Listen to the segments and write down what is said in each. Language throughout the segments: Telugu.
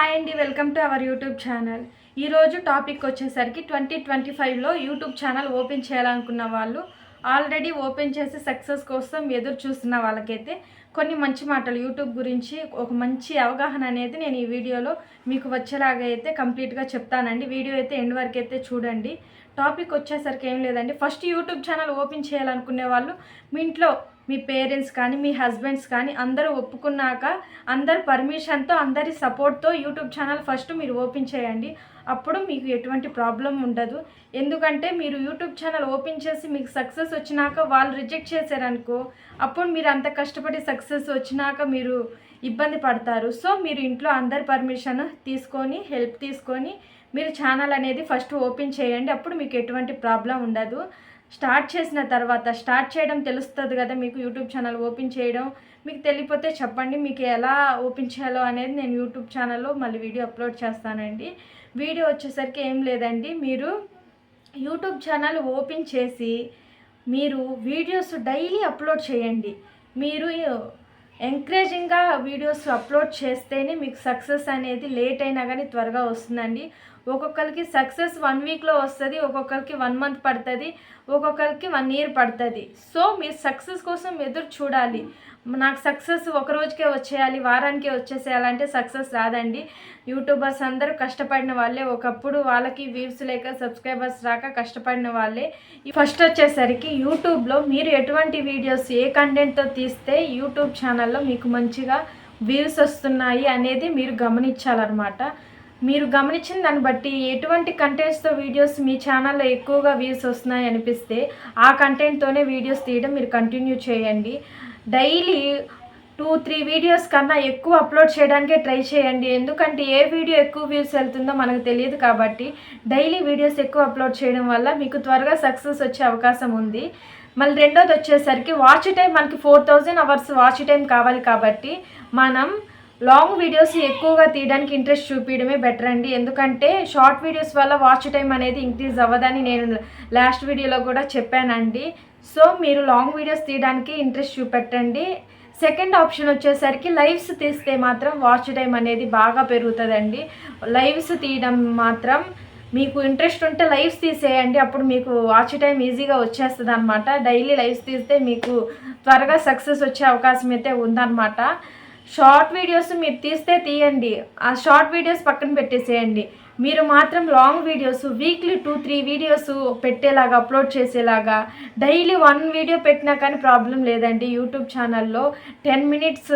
హాయ్ అండి, welcome to our YouTube channel. ఈరోజు టాపిక్ వచ్చేసరికి 2025లో యూట్యూబ్ ఛానల్ ఓపెన్ చేయాలనుకున్న వాళ్ళు, ఆల్రెడీ ఓపెన్ చేసి సక్సెస్ కోసం ఎదురు చూస్తున్న వాళ్ళకైతే కొన్ని మంచి మాటలు యూట్యూబ్ గురించి ఒక మంచి అవగాహన అనేది నేను ఈ వీడియోలో మీకు వచ్చేలాగా అయితే కంప్లీట్గా చెప్తానండి. వీడియో అయితే ఎండ్ వరకు అయితే చూడండి. టాపిక్ వచ్చేసరికి ఏం లేదండి, ఫస్ట్ యూట్యూబ్ ఛానల్ ఓపెన్ చేయాలనుకునే వాళ్ళు మీ ఇంట్లో మీ పేరెంట్స్ కానీ మీ హస్బెండ్స్ కానీ అందరూ ఒప్పుకున్నాక అందరి పర్మిషన్తో అందరి సపోర్ట్తో యూట్యూబ్ ఛానల్ ఫస్ట్ మీరు ఓపెన్ చేయండి. అప్పుడు మీకు ఎటువంటి ప్రాబ్లం ఉండదు. ఎందుకంటే మీరు యూట్యూబ్ ఛానల్ ఓపెన్ చేసి మీకు సక్సెస్ వచ్చినాక వాళ్ళు రిజెక్ట్ చేశారనుకో, అప్పుడు మీరు అంత కష్టపడి సక్సెస్ వచ్చినాక మీరు ఇబ్బంది పడతారు. సో మీరు ఇంట్లో అందరి పర్మిషన్ తీసుకొని హెల్ప్ తీసుకొని మీరు ఛానల్ అనేది ఫస్ట్ ఓపెన్ చేయండి. అప్పుడు మీకు ఎటువంటి ప్రాబ్లం ఉండదు. స్టార్ట్ చేసిన తర్వాత స్టార్ట్ చేయడం తెలుస్తుంది కదా మీకు, యూట్యూబ్ ఛానల్ ఓపెన్ చేయడం మీకు తెలియపోతే చెప్పండి, మీకు ఎలా ఓపెన్ చేయాలో అనేది నేను యూట్యూబ్ ఛానల్లో మళ్ళీ వీడియో అప్లోడ్ చేస్తానండి. వీడియో వచ్చేసరికి ఏం లేదండి, మీరు యూట్యూబ్ ఛానల్ ఓపెన్ చేసి మీరు వీడియోస్ డైలీ అప్లోడ్ చేయండి. మీరు ఎంకరేజింగ్గా వీడియోస్ అప్లోడ్ చేస్తేనే మీకు సక్సెస్ అనేది లేట్ అయినా కానీ త్వరగా వస్తుందండి. ఒక్కొక్కరికి సక్సెస్ 1 వీక్లో వస్తుంది, ఒక్కొక్కరికి 1 మంత్ పడుతుంది, ఒక్కొక్కరికి 1 ఇయర్ పడుతుంది. సో మీరు సక్సెస్ కోసం ఎదురు చూడాలి. నాకు సక్సెస్ ఒక రోజుకే వచ్చేయాలి, వారానికే వచ్చేసేయాలంటే సక్సెస్ రాదండి. యూట్యూబర్స్ అందరూ కష్టపడిన వాళ్ళే. ఒకప్పుడు వాళ్ళకి వ్యూస్ లేక సబ్స్క్రైబర్స్ రాక కష్టపడిన వాళ్ళే. ఫస్ట్ వచ్చేసరికి యూట్యూబ్లో మీరు ఎటువంటి వీడియోస్ ఏ కంటెంట్తో తీస్తే యూట్యూబ్ ఛానల్లో మీకు మంచిగా వ్యూస్ వస్తున్నాయి అనేది మీరు గమనించాలన్నమాట. మీరు గమనించిన దాన్ని బట్టి ఎటువంటి కంటెంట్స్తో వీడియోస్ మీ ఛానల్లో ఎక్కువగా వ్యూస్ వస్తున్నాయి అనిపిస్తే ఆ కంటెంట్తోనే వీడియోస్ తీయడం మీరు కంటిన్యూ చేయండి. డైలీ 2-3 వీడియోస్ కన్నా ఎక్కువ అప్లోడ్ చేయడానికే ట్రై చేయండి. ఎందుకంటే ఏ వీడియో ఎక్కువ వ్యూస్ వెళ్తుందో మనకు తెలియదు కాబట్టి డైలీ వీడియోస్ ఎక్కువ అప్లోడ్ చేయడం వల్ల మీకు త్వరగా సక్సెస్ వచ్చే అవకాశం ఉంది. మళ్ళీ రెండోది వచ్చేసరికి వాచ్ టైం, మనకి 4000 అవర్స్ వాచ్ టైం కావాలి కాబట్టి మనం లాంగ్ వీడియోస్ ఎక్కువగా తీయడానికి ఇంట్రెస్ట్ చూపించడమే బెటర్ అండి. ఎందుకంటే షార్ట్ వీడియోస్ వల్ల వాచ్ టైం అనేది ఇంక్రీజ్ అవ్వదని నేను లాస్ట్ వీడియోలో కూడా చెప్పానండి. సో మీరు లాంగ్ వీడియోస్ తీయడానికి ఇంట్రెస్ట్ చూపెట్టండి. సెకండ్ ఆప్షన్ వచ్చేసరికి లైవ్స్ తీస్తే మాత్రం వాచ్ టైం అనేది బాగా పెరుగుతుందండి. లైవ్స్ తీయడం మాత్రం మీకు ఇంట్రెస్ట్ ఉంటే లైవ్స్ తీసేయండి, అప్పుడు మీకు వాచ్ టైం ఈజీగా వచ్చేస్తుంది అనమాట. డైలీ లైవ్స్ తీస్తే మీకు త్వరగా సక్సెస్ వచ్చే అవకాశం అయితే ఉందన్నమాట. షార్ట్ వీడియోస్ మీరు తీస్తే తీయండి, ఆ షార్ట్ వీడియోస్ పక్కన పెట్టేసేయండి. మీరు మాత్రం లాంగ్ వీడియోస్ వీక్లీ 2-3 వీడియోస్ పెట్టేలాగా అప్లోడ్ చేసేలాగా డైలీ 1 వీడియో పెట్టినా కానీ ప్రాబ్లం లేదండి. యూట్యూబ్ ఛానల్లో 10 మినిట్స్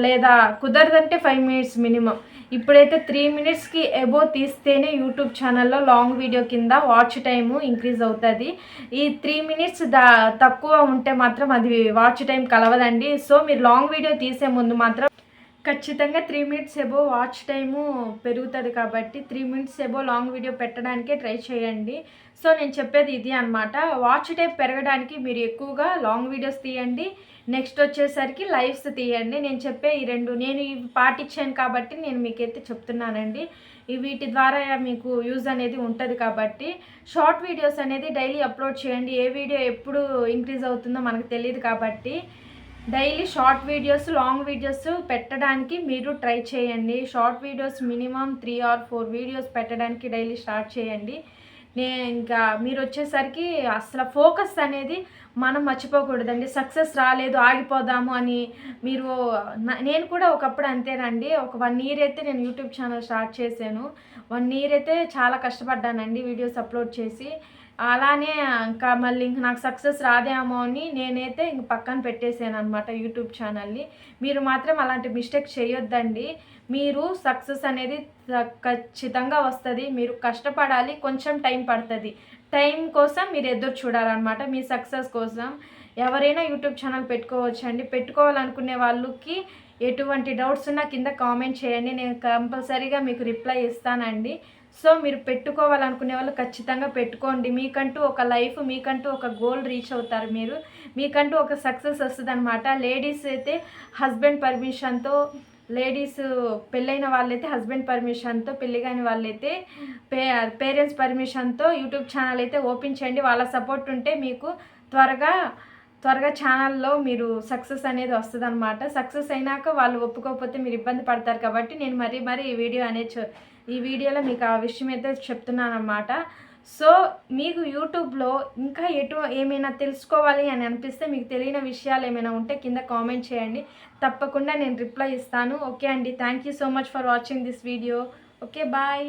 లేదా కుదరదంటే 5 మినిట్స్ మినిమం. ఇప్పుడైతే 3 మినిట్స్కి ఎబో తీస్తేనే యూట్యూబ్ ఛానల్లో లాంగ్ వీడియో కింద వాచ్ టైము ఇంక్రీజ్ అవుతుంది. ఈ 3 మినిట్స్ తక్కువ ఉంటే మాత్రం అది వాచ్ టైం కలవదండి. సో మీరు లాంగ్ వీడియో తీసే ముందు మాత్రం ఖచ్చితంగా 3 మినిట్స్ ఎబో వాచ్ టైము పెరుగుతుంది కాబట్టి 3 మినిట్స్ ఎబో లాంగ్ వీడియో పెట్టడానికే ట్రై చేయండి. సో నేను చెప్పేది ఇది అనమాట. వాచ్ టైం పెరగడానికి మీరు ఎక్కువగా లాంగ్ వీడియోస్ తీయండి, నెక్స్ట్ వచ్చేసరికి లైవ్స్ తీయండి. నేను చెప్పే ఈ రెండు నేను ఇవి పాటించాను కాబట్టి నేను మీకైతే చెప్తున్నానండి. వీటి ద్వారా మీకు యూజ్ అనేది ఉంటుంది కాబట్టి షార్ట్ వీడియోస్ అనేది డైలీ అప్లోడ్ చేయండి. ఏ వీడియో ఎప్పుడు ఇంక్రీజ్ అవుతుందో మనకు తెలియదు కాబట్టి daily short videos long videos పెట్టడానికి మీరు ట్రై చేయండి. Short videos minimum 3 or 4 videos పెట్టడానికి డైలీ స్టార్ట్ చేయండి. ఇంకా మీరు వచ్చేసరికి అసలు ఫోకస్ అనేది మనం మర్చిపోకూడదండి. సక్సెస్ రాలేదు ఆగిపోదాము అని మీరు, నేను కూడా ఒకప్పుడు అంతేనండి. ఒక 1 ఇయర్ అయితే నేను యూట్యూబ్ ఛానల్ స్టార్ట్ చేశాను. 1 ఇయర్ అయితే చాలా కష్టపడ్డానండి వీడియోస్ అప్లోడ్ చేసి. అలానే ఇంకా మళ్ళీ నాకు సక్సెస్ రాదేమో అని నేనైతే ఇంక పక్కన పెట్టేసాను అనమాట యూట్యూబ్ ఛానల్ని. మీరు మాత్రం అలాంటి మిస్టేక్ చేయొద్దండి. మీరు సక్సెస్ అనేది ఖచ్చితంగా వస్తుంది. మీరు కష్టపడాలి, కొంచెం టైం పడుతుంది. టైం కోసం మీరు ఎదురు చూడాలన్నమాట. మీ సక్సెస్ కోసం ఎవరైనా యూట్యూబ్ ఛానల్ పెట్టుకోవచ్చండి. పెట్టుకోవాలనుకునే వాళ్ళకి ఎటువంటి డౌట్స్ ఉన్నా కింద కామెంట్ చేయండి, నేను కంపల్సరీగా మీకు రిప్లై ఇస్తానండి. సో మీరు పెట్టుకోవాలనుకునే వాళ్ళు ఖచ్చితంగా పెట్టుకోండి. మీకంటూ ఒక లైఫ్, మీకంటూ ఒక గోల్ రీచ్ అవుతారు. మీకంటూ ఒక సక్సెస్ వస్తుంది అనమాట. లేడీస్ అయితే హస్బెండ్ పర్మిషన్తో, లేడీస్ పెళ్ళైన వాళ్ళైతే హస్బెండ్ పర్మిషన్తో, పెళ్ళి కాని వాళ్ళైతే పేరెంట్స్ పర్మిషన్తో యూట్యూబ్ ఛానల్ అయితే ఓపెన్ చేయండి. వాళ్ళ సపోర్ట్ ఉంటే మీకు త్వరగా త్వరగా ఛానల్లో మీరు సక్సెస్ అనేది వస్తుందన్నమాట. సక్సెస్ అయినాక వాళ్ళు ఒప్పుకోకపోతే మీరు ఇబ్బంది పడతారు కాబట్టి నేను మరీ ఈ వీడియోలో మీకు ఆ విషయం అయితే చెప్తున్నానన్నమాట. సో మీకు యూట్యూబ్లో ఇంకా ఏమైనా తెలుసుకోవాలి అని అనిపిస్తే, మీకు తెలియని విషయాలు ఏమైనా ఉంటే కింద కామెంట్ చేయండి. తప్పకుండా నేను రిప్లై ఇస్తాను. ఓకే అండి, thank you so much for watching this video. Okay, bye.